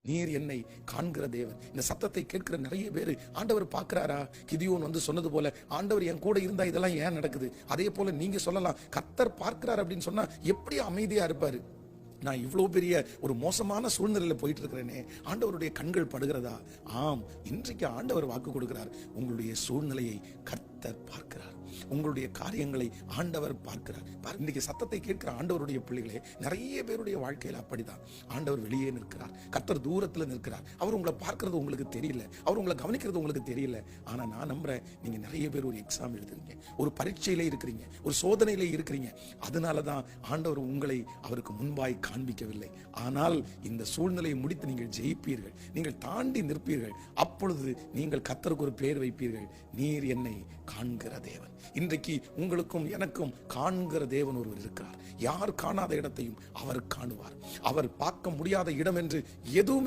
நீர் என்னை காண்கிற தேவன். இந்த சத்தத்தை கேட்கிற நிறைய பேர் ஆண்டவர் பார்க்கிறாரா? கிதியோன் வந்து சொன்னது போல, ஆண்டவர் என் கூட இருந்தா இதெல்லாம் ஏன் நடக்குது? அதே போல நீங்க சொல்லலாம், கர்த்தர் பார்க்கிறார் அப்படின்னு சொன்னா எப்படி அமைதியா இருப்பாரு? நான் இவ்வளோ பெரிய ஒரு மோசமான சூழ்நிலையில் போயிட்டு இருக்கிறேனே, ஆண்டவருடைய கண்கள் படுகிறதா? ஆம், இன்றைக்கு ஆண்டவர் வாக்கு கொடுக்கிறார். உங்களுடைய சூழ்நிலையை கர்த்தர் பார்க்கிறார். உங்களுடைய காரியங்களை ஆண்டவர் பார்க்கிறார். இன்னைக்கு சத்தத்தை கேட்கிற ஆண்டவருடைய பிள்ளைகளே, நிறைய பேருடைய வாழ்க்கையில் அப்படிதான். ஆண்டவர் வெளியே நிற்கிறார், கர்த்தர் தூரத்தில் நிற்கிறார். அவர் உங்களை பார்க்கிறது உங்களுக்கு தெரியல, அவர் உங்களை கவனிக்கிறது உங்களுக்கு தெரியல. ஆனா நான் நம்புறேன், நீங்க நிறைய பேர் ஒரு எக்ஸாம் எழுதுறீங்க, ஒரு பரீட்சையில இருக்கிறீங்க, ஒரு சோதனையில இருக்கிறீங்க. அதனாலதான் ஆண்டவர் உங்களை அவருக்கு முன்பாய் காண்பிக்கவில்லை. ஆனால் இந்த சூழ்நிலையை முடித்து நீங்கள் ஜெயிப்பீர்கள், நீங்கள் தாண்டி நிற்பீர்கள். அப்பொழுது நீங்கள் கர்த்தருக்கு ஒரு பேர் வைப்பீர்கள், நீர் என்னை காண்கிற தேவன். இன்றைக்கு உங்களுக்கும் எனக்கும் காண்கிற தேவன் ஒருவர் இருக்கிறார். யார் காணாத இடத்தையும் அவர் காணுவார். அவர் பார்க்க முடியாத இடம் என்று எதுவும்